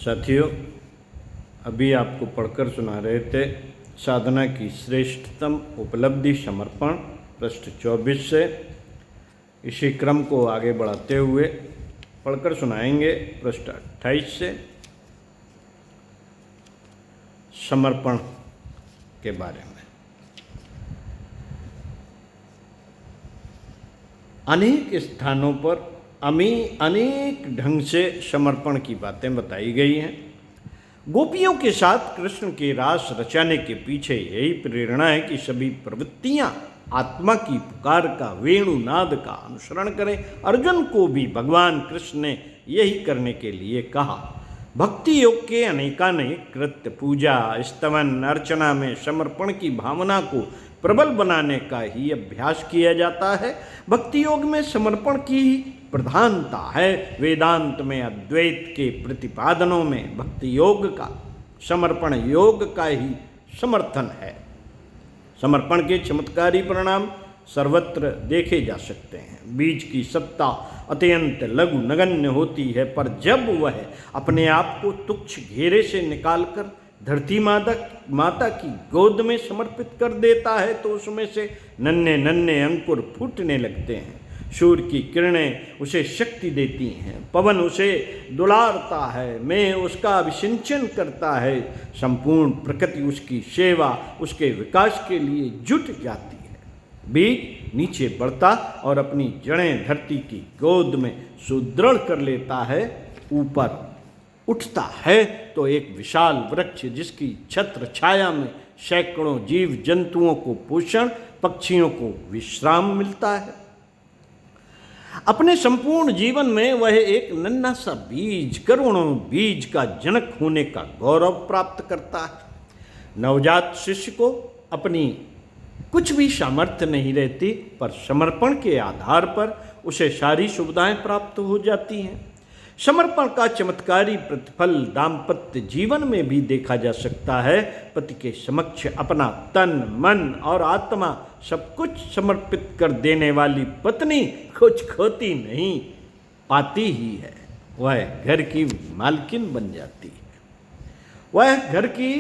साथियों, अभी आपको पढ़कर सुना रहे थे साधना की श्रेष्ठतम उपलब्धि समर्पण, पृष्ठ 24 से। इसी क्रम को आगे बढ़ाते हुए पढ़कर सुनाएंगे पृष्ठ 28 से समर्पण के बारे में। अनेक स्थानों पर अनेक ढंग से समर्पण की बातें बताई गई हैं। गोपियों के साथ कृष्ण के रास रचाने के पीछे यही प्रेरणा है कि सभी प्रवृत्तियां आत्मा की पुकार का, वेणुनाद का अनुसरण करें। अर्जुन को भी भगवान कृष्ण ने यही करने के लिए कहा। भक्ति योग के अनेकानेक कृत्य, पूजा, स्तवन, अर्चना में समर्पण की भावना को प्रबल बनाने का ही अभ्यास किया जाता है। भक्ति योग में समर्पण की प्रधानता है। वेदांत में अद्वैत के प्रतिपादनों में भक्ति योग का समर्पण योग का ही समर्थन है। समर्पण के चमत्कारी परिणाम सर्वत्र देखे जा सकते हैं। बीज की सत्ता अत्यंत लघु नगण्य होती है, पर जब वह अपने आप को तुच्छ घेरे से निकालकर धरती माता की गोद में समर्पित कर देता है तो उसमें से नन्हे नन्हे अंकुर फूटने लगते हैं। सूर्य की किरणें उसे शक्ति देती हैं, पवन उसे दुलारता है, मेघ उसका अभिसिंचन करता है, संपूर्ण प्रकृति उसकी सेवा, उसके विकास के लिए जुट जाती है। बीज नीचे बढ़ता और अपनी जड़ें धरती की गोद में सुदृढ़ कर लेता है। ऊपर उठता है तो एक विशाल वृक्ष, जिसकी छत्र छाया में सैकड़ों जीव जंतुओं को पोषण, पक्षियों को विश्राम मिलता है। अपने संपूर्ण जीवन में वह एक नन्हा सा बीज, करोड़ों बीज का जनक होने का गौरव प्राप्त करता है। नवजात शिष्य को अपनी कुछ भी सामर्थ्य नहीं रहती, पर समर्पण के आधार पर उसे सारी सुविधाएं प्राप्त हो जाती हैं। समर्पण का चमत्कारी प्रतिफल दाम्पत्य जीवन में भी देखा जा सकता है। पति के समक्ष अपना तन, मन और आत्मा सब कुछ समर्पित कर देने वाली पत्नी कुछ खोती नहीं, पाती ही है। वह घर की मालकिन बन जाती है। वह घर की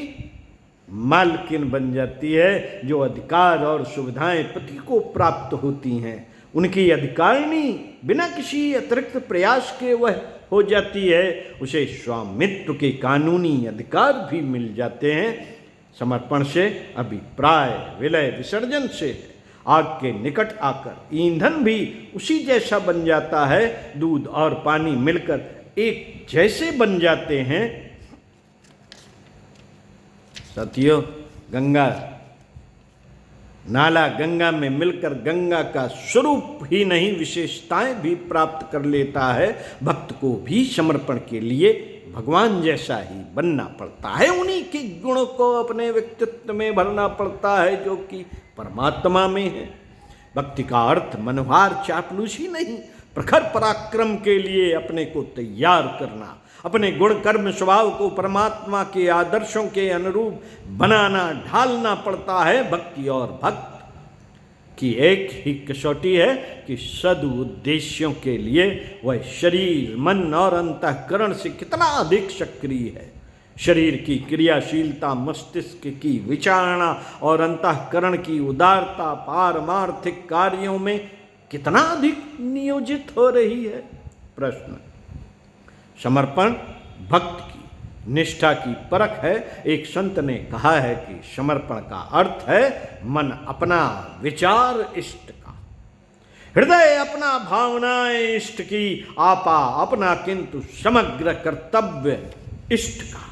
मालकिन बन जाती है। जो अधिकार और सुविधाएं पति को प्राप्त होती हैं, उनकी अधिकारिणी बिना किसी अतिरिक्त प्रयास के वह हो जाती है। उसे स्वामित्व के कानूनी अधिकार भी मिल जाते हैं। समर्पण से अभिप्राय विलय विसर्जन से आग के निकट आकर ईंधन भी उसी जैसा बन जाता है। दूध और पानी मिलकर एक जैसे बन जाते हैं। साथियों, गंगा नाला गंगा में मिलकर गंगा का स्वरूप ही नहीं, विशेषताएं भी प्राप्त कर लेता है। भक्त को भी समर्पण के लिए भगवान जैसा ही बनना पड़ता है। उन्हीं के गुणों को अपने व्यक्तित्व में भरना पड़ता है जो कि परमात्मा में है। भक्ति का अर्थ मनोहार चापलूसी नहीं, प्रखर पराक्रम के लिए अपने को तैयार करना, अपने गुण कर्म स्वभाव को परमात्मा के आदर्शों के अनुरूप बनाना, ढालना पड़ता है। भक्ति और भक्त की एक ही कसौटी है कि सदुद्देश्यों के लिए वह शरीर, मन और अंतःकरण से कितना अधिक सक्रिय है। शरीर की क्रियाशीलता, मस्तिष्क की विचारणा और अंतःकरण की उदारता पारमार्थिक कार्यों में कितना अधिक नियोजित हो रही है। प्रश्न: समर्पण भक्त की निष्ठा की परख है। एक संत ने कहा है कि समर्पण का अर्थ है मन अपना, विचार इष्ट का, हृदय अपना, भावनाएं इष्ट की, आपा अपना, किंतु समग्र कर्तव्य इष्ट का।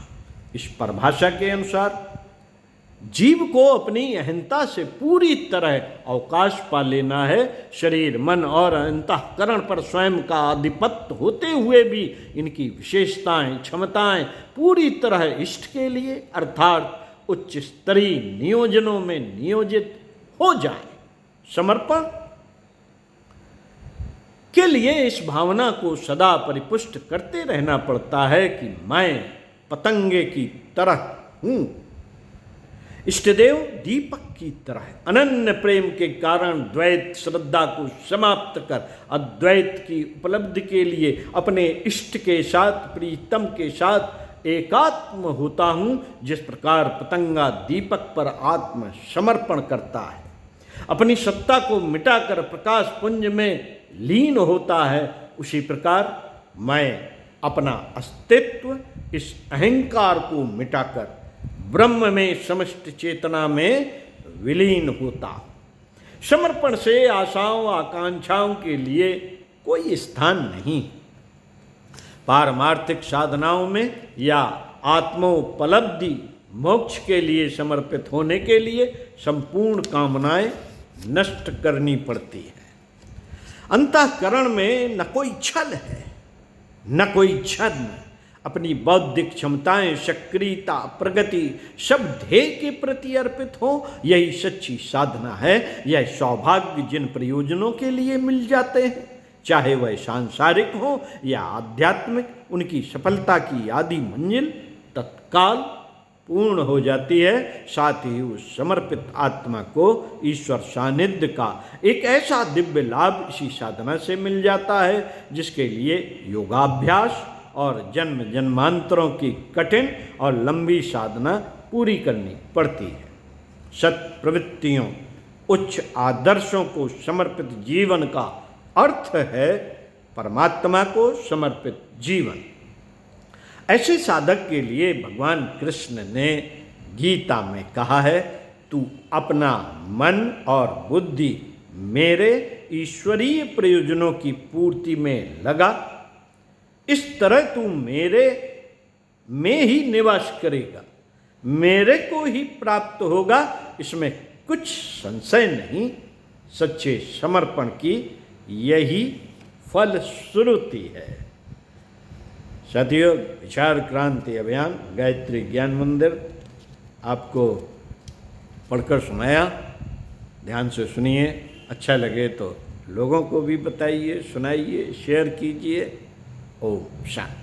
इस परिभाषा के अनुसार जीव को अपनी अहंता से पूरी तरह अवकाश पा लेना है। शरीर, मन और अंतःकरण पर स्वयं का आधिपत्य होते हुए भी इनकी विशेषताएं, क्षमताएं पूरी तरह इष्ट के लिए अर्थात उच्च स्तरीय नियोजनों में नियोजित हो जाए। समर्पण के लिए इस भावना को सदा परिपुष्ट करते रहना पड़ता है कि मैं पतंगे की तरह हूं, इष्टदेव दीपक की तरह अनन्य प्रेम के कारण द्वैत श्रद्धा को समाप्त कर अद्वैत की उपलब्धि के लिए अपने इष्ट के साथ, प्रीतम के साथ एकात्म होता हूँ, जिस प्रकार पतंगा दीपक पर आत्म समर्पण करता है, अपनी सत्ता को मिटाकर प्रकाश पुंज में लीन होता है, उसी प्रकार मैं अपना अस्तित्व, इस अहंकार को मिटाकर ब्रह्म में समस्त चेतना में विलीन होता। समर्पण से आशाओं आकांक्षाओं के लिए कोई स्थान नहीं। पारमार्थिक साधनाओं में या आत्मोपलब्धि मोक्ष के लिए समर्पित होने के लिए संपूर्ण कामनाएं नष्ट करनी पड़ती है। अंतःकरण में न कोई छल है, न कोई छद्म। अपनी बौद्धिक क्षमताएं, सक्रियता, प्रगति सब ध्येय के प्रति अर्पित हो, यही सच्ची साधना है। यह सौभाग्य जिन प्रयोजनों के लिए मिल जाते हैं, चाहे वह सांसारिक हो या आध्यात्मिक, उनकी सफलता की आदि मंजिल तत्काल पूर्ण हो जाती है। साथ ही उस समर्पित आत्मा को ईश्वर सानिध्य का एक ऐसा दिव्य लाभ इसी साधना से मिल जाता है, जिसके लिए योगाभ्यास और जन्म जन्मांतरों की कठिन और लंबी साधना पूरी करनी पड़ती है। सत प्रवृत्तियों, उच्च आदर्शों को समर्पित जीवन का अर्थ है परमात्मा को समर्पित जीवन। ऐसे साधक के लिए भगवान कृष्ण ने गीता में कहा है, तू अपना मन और बुद्धि मेरे ईश्वरीय प्रयोजनों की पूर्ति में लगा, इस तरह तू मेरे में ही निवास करेगा, मेरे को ही प्राप्त होगा, इसमें कुछ संशय नहीं। सच्चे समर्पण की यही फलश्रुति है। साथियों, विचार क्रांति अभियान गायत्री ज्ञान मंदिर आपको पढ़कर सुनाया। ध्यान से सुनिए, अच्छा लगे तो लोगों को भी बताइए, सुनाइए, शेयर कीजिए। ओम शांति।